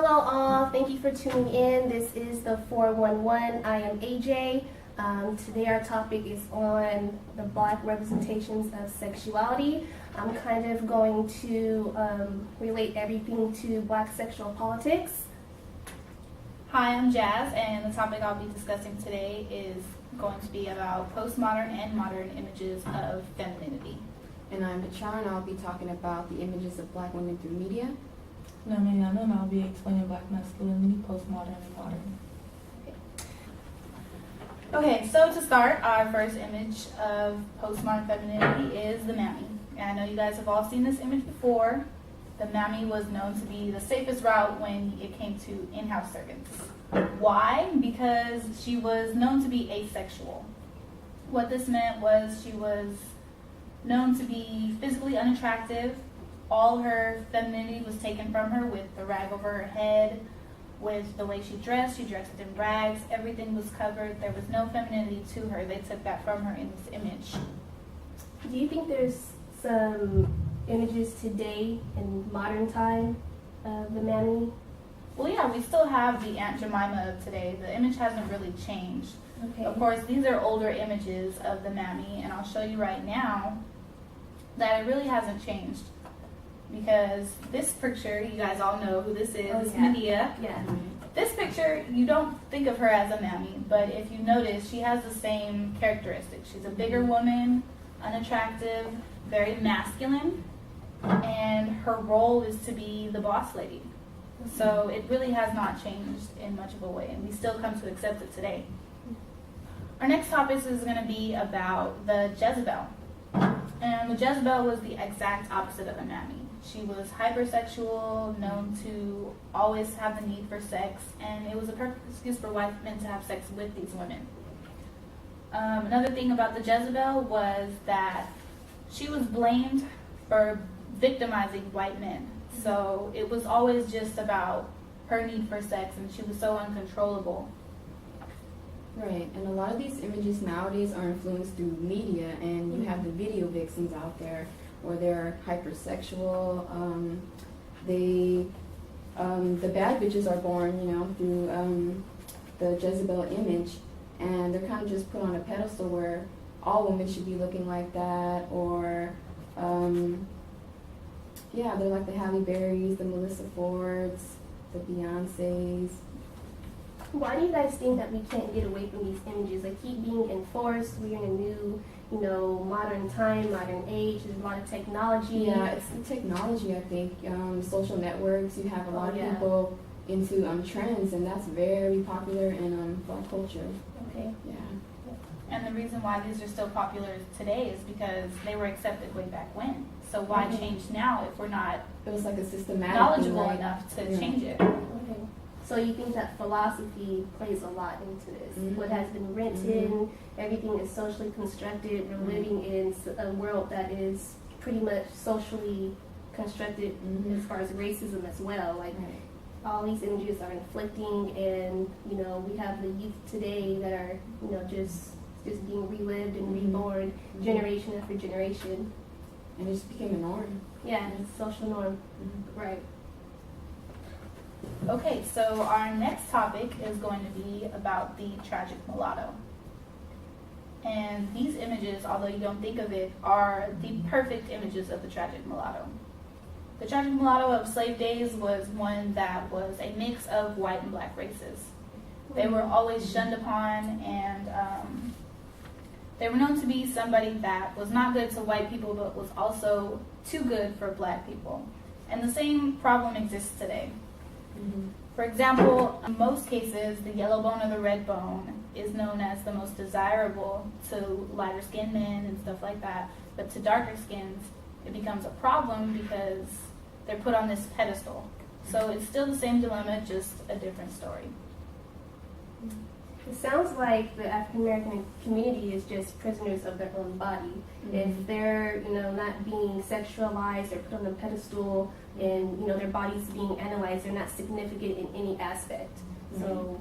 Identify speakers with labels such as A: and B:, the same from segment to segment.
A: Hello all, thank you for tuning in. This is the 411. I am AJ. Today our topic is on the Black representations of sexuality. I'm kind of going to relate everything to Black sexual politics.
B: Hi, I'm Jazz, and the topic I'll be discussing today is going to be about postmodern and modern images of femininity.
C: And I'm Vichara, and I'll be talking about the images of Black women through media.
D: And I'm Ayanna, and I'll be explaining Black masculinity, postmodern and modern.
B: Okay, so to start, our first image of postmodern femininity is the mammy. And I know you guys have all seen this image before. The mammy was known to be the safest route when it came to in-house servants. Why? Because she was known to be asexual. What this meant was she was known to be physically unattractive. All her femininity was taken from her with the rag over her head, with the way she dressed in rags, everything was covered. There was no femininity to her. They took that from her in this image.
A: Do you think there's some images today in modern time of the mammy?
B: Well, yeah, we still have the Aunt Jemima of today. The image hasn't really changed.
A: Okay.
B: Of course, these are older images of the mammy, and I'll show you right now that it really hasn't changed. Because this picture, you guys all know who this is,
A: Oh, yeah.
B: Medea.
A: Yeah.
B: This picture, you don't think of her as a mammy, but if you notice, she has the same characteristics. She's a bigger woman, unattractive, very masculine, and her role is to be the boss lady. So it really has not changed in much of a way, and we still come to accept it today. Our next topic is going to be about the Jezebel. And the Jezebel was the exact opposite of a mammy. She was hypersexual, known to always have the need for sex, and it was a perfect excuse for white men to have sex with these women. Another thing about the Jezebel was that she was blamed for victimizing white men. So it was always just about her need for sex, and she was so uncontrollable.
C: Right, and a lot of these images nowadays are influenced through media, and you have the video vixens out there where they're hypersexual. The bad bitches are born, through the Jezebel image, and they're kind of just put on a pedestal where all women should be looking like that, or they're like the Halle Berrys, the Melissa Fords, the Beyoncés.
A: Why do you guys think that we can't get away from these images? They keep being enforced. We're in a new, modern time, modern age. There's a lot of technology.
C: Yeah, it's the technology, I think. Social networks, you have a lot of people into trends, and that's very popular in Black culture.
A: Okay.
C: Yeah.
B: And the reason why these are still popular today is because they were accepted way back when. So why change now if we're not
C: It was like a systematic
B: knowledgeable
C: thing,
B: enough to change it?
A: Okay. So you think that philosophy plays a lot into this?
C: Mm-hmm.
A: What has been written, everything is socially constructed. We're living in a world that is pretty much socially constructed as far as racism as well. Like all these images are inflicting, and we have the youth today that are just being relived and reborn generation after generation.
C: And it just became a norm.
A: Yeah, it's a social norm. Right.
B: Okay, so our next topic is going to be about the tragic mulatto. And these images, although you don't think of it, are the perfect images of the tragic mulatto. The tragic mulatto of slave days was one that was a mix of white and black races. They were always shunned upon, and they were known to be somebody that was not good to white people, but was also too good for black people. And the same problem exists today. For example, in most cases, the yellow bone or the red bone is known as the most desirable to lighter skinned men and stuff like that. But to darker skins, it becomes a problem because they're put on this pedestal. So it's still the same dilemma, just a different story.
A: It sounds like the African American community is just prisoners of their own body. If they're, not being sexualized or put on a pedestal, and their bodies being analyzed, they're not significant in any aspect. So,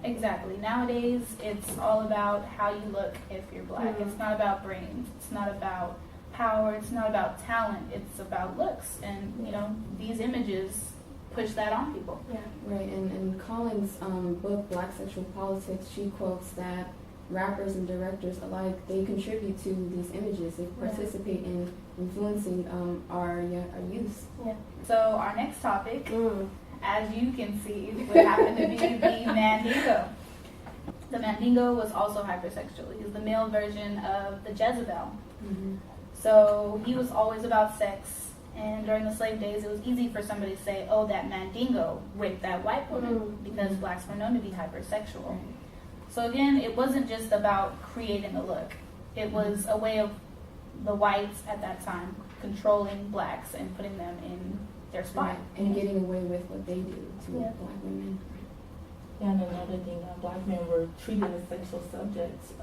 B: exactly. Nowadays, it's all about how you look if you're black. It's not about brains. It's not about power. It's not about talent. It's about looks. And these images push that on people.
A: Yeah.
C: Right, and in Collins' book, Black Sexual Politics, she quotes that rappers and directors alike, they contribute to these images. They participate in influencing our youth.
B: Yeah. So our next topic, as you can see, would happen to be the Mandingo. The Mandingo was also hypersexual. He was the male version of the Jezebel. So he was always about sex. And during the slave days, it was easy for somebody to say, oh, that Mandingo raped that white woman, because blacks were known to be hypersexual. So again, it wasn't just about creating a look. It was a way of the whites at that time controlling blacks and putting them in their spot.
C: Right. And getting away with what they do to black women.
D: Yeah, and another thing, black men were treated as sexual subjects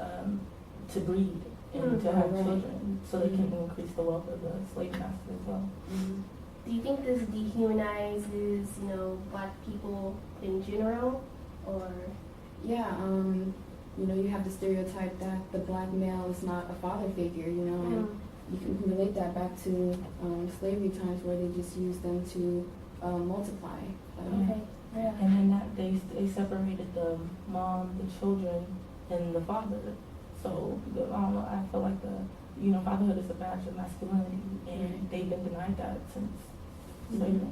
D: to breed and to have children, so they can increase the wealth of the slave masters as well.
A: Do you think this dehumanizes, black people in general, or?
C: Yeah, you have the stereotype that the black male is not a father figure, and you can relate that back to slavery times where they just used them to multiply.
A: Okay. Yeah.
D: And in that they separated the mom, the children, and the father. So I don't know. I feel like the fatherhood is a badge of masculinity, and they've been denied that since slavery.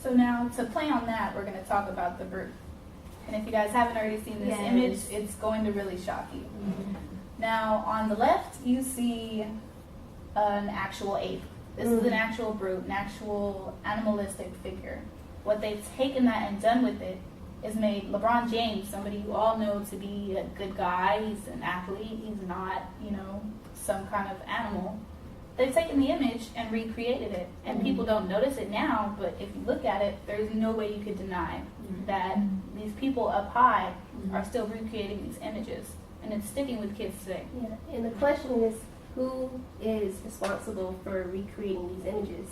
B: So now to play on that, we're going to talk about the brute. And if you guys haven't already seen this image, it's going to really shock you. Now on the left, you see an actual ape. This is an actual brute, an actual animalistic figure. What they've taken that and done with it is made LeBron James, somebody you all know to be a good guy. He's an athlete. He's not, some kind of animal. They've taken the image and recreated it. And people don't notice it now, but if you look at it, there's no way you could deny that these people up high are still recreating these images. And it's sticking with kids today.
A: Yeah, and the question is, who is responsible for recreating these images?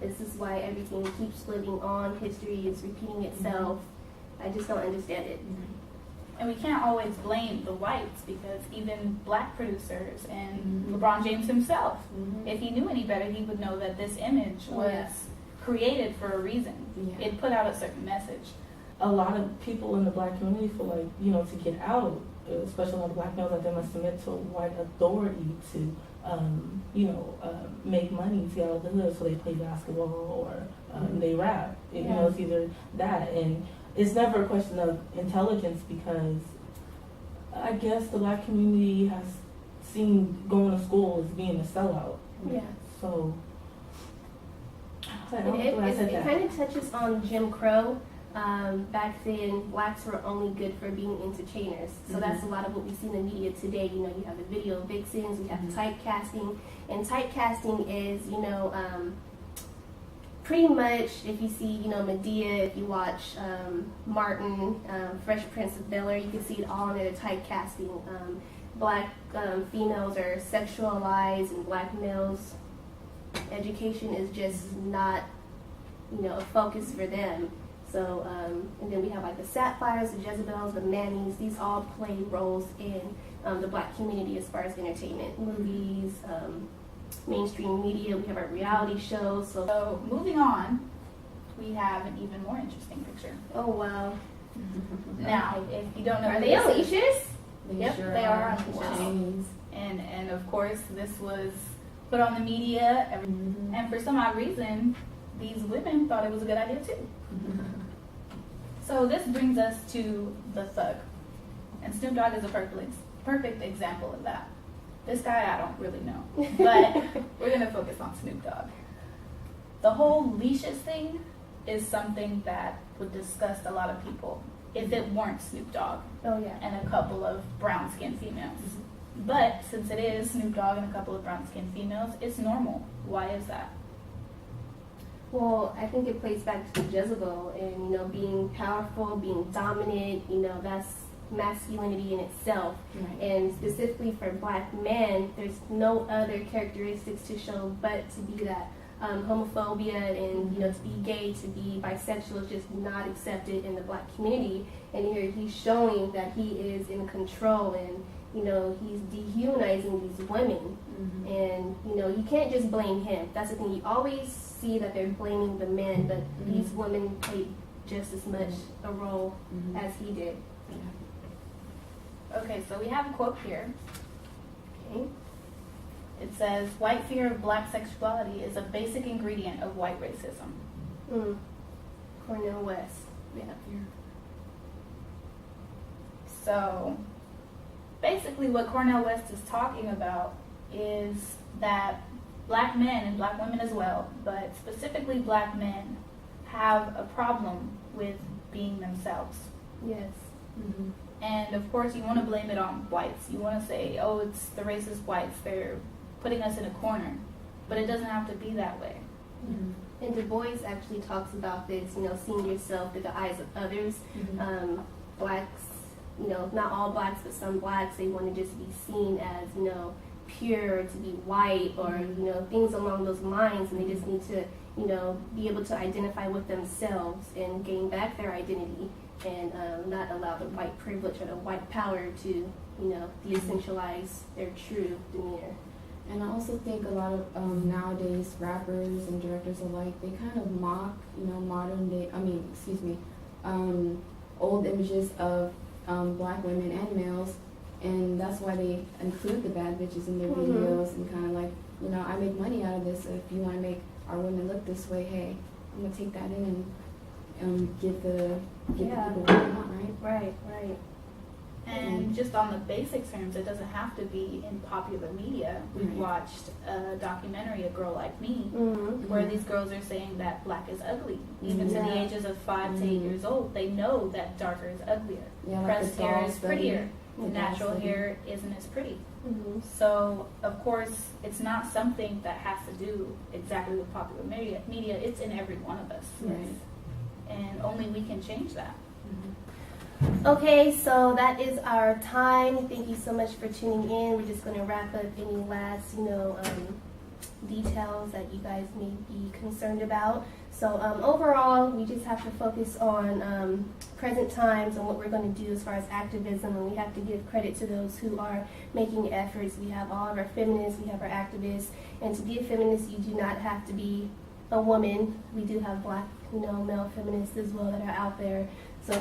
A: This is why everything keeps living on. History is repeating itself. I just don't understand it.
B: And we can't always blame the whites, because even black producers and LeBron James himself, if he knew any better, he would know that this image was created for a reason. It put out a certain message.
D: A lot of people in the black community feel like, to get out, especially a lot of black males, that they must submit to white authority to make money to get out of the hood, so they play basketball or they rap. It's either that, and it's never a question of intelligence, because I guess the black community has seen going to school as being a sellout.
A: Yeah.
D: So
A: it kind of touches on Jim Crow. Back then, blacks were only good for being entertainers. So that's a lot of what we see in the media today. You have the video vixens, we have typecasting. And typecasting is, pretty much, if you see, Medea, if you watch Martin, Fresh Prince of Bel-Air, you can see it all in their typecasting. Black females are sexualized, and black males' education is just not, a focus for them. So, and then we have like the Sapphires, the Jezebels, the Mannies. These all play roles in the black community as far as entertainment, movies, mainstream media. We have our reality shows.
B: So moving on, we have an even more interesting picture.
A: Oh wow!
B: Now, if you don't know,
A: Are they Alicia's?
B: Yep, they are Alicia's. And of course, this was put on the media, and for some odd reason, these women thought it was a good idea too. So this brings us to the thug. And Snoop Dogg is a perfect example of that. This guy I don't really know, but we're going to focus on Snoop Dogg. The whole leashes thing is something that would disgust a lot of people if it weren't Snoop Dogg and a couple of brown-skinned females. But since it is Snoop Dogg and a couple of brown-skinned females, it's normal. Why is that?
A: Well, I think it plays back to Jezebel and, being powerful, being dominant, that's masculinity in itself. And specifically for black men, there's no other characteristics to show but to be that. Homophobia and, to be gay, to be bisexual is just not accepted in the black community. And here he's showing that he is in control and, he's dehumanizing these women. And, you can't just blame him. That's the thing. You always see that they're blaming the men, but these women played just as much a role as he did.
B: Okay, so we have a quote here.
A: Okay.
B: It says, "White fear of black sexuality is a basic ingredient of white racism."
A: Cornel West. Yeah.
B: So basically what Cornel West is talking about is that black men and black women as well, but specifically black men, have a problem with being themselves.
A: Yes.
B: And of course you want to blame it on whites. You want to say, oh, it's the racist whites, they're putting us in a corner. But it doesn't have to be that way.
A: And Du Bois actually talks about this, seeing yourself through the eyes of others. Blacks, not all blacks, but some blacks, they want to just be seen as, pure, to be white, or, things along those lines, and they just need to, be able to identify with themselves and gain back their identity, and not allow the white privilege or the white power to, de-essentialize their true demeanor.
C: And I also think a lot of nowadays rappers and directors alike, they kind of mock, old images of black women and males, and that's why they include the bad bitches in their videos and kind of like, I make money out of this, so if you want to make our women look this way, hey, I'm going to take that in and give the people what they want, right?
A: Right.
B: And just on the basic terms, it doesn't have to be in popular media. We've watched a documentary, A Girl Like Me, where these girls are saying that black is ugly. Even to the ages of 5 to 8 years old, they know that darker is uglier.
C: Yeah,
B: Pressed hair is prettier.
C: The
B: Natural hair isn't as pretty. So, of course, it's not something that has to do exactly with popular media. It's in every one of us.
C: Right.
B: And only we can change that.
A: Okay, so that is our time. Thank you so much for tuning in. We're just going to wrap up any last, details that you guys may be concerned about. So overall, we just have to focus on present times and what we're going to do as far as activism, and we have to give credit to those who are making efforts. We have all of our feminists, we have our activists, and to be a feminist, you do not have to be a woman. We do have black, male feminists as well that are out there. So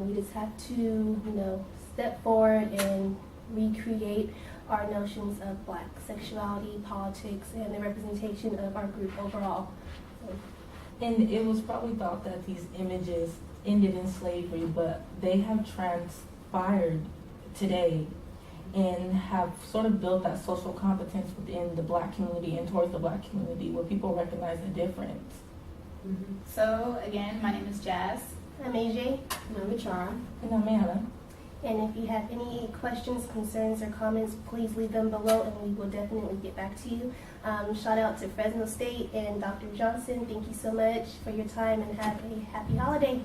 A: we just have to, step forward and recreate our notions of black sexuality, politics, and the representation of our group overall. So.
D: And it was probably thought that these images ended in slavery, but they have transpired today and have sort of built that social competence within the black community and towards the black community where people recognize the difference.
B: So, again, my name is Jazz.
A: I'm AJ.
C: And I'm Vichara.
D: And I'm Ayanna.
A: And if you have any questions, concerns, or comments, please leave them below and we will definitely get back to you. Shout out to Fresno State and Dr. Johnson. Thank you so much for your time and have a happy holiday.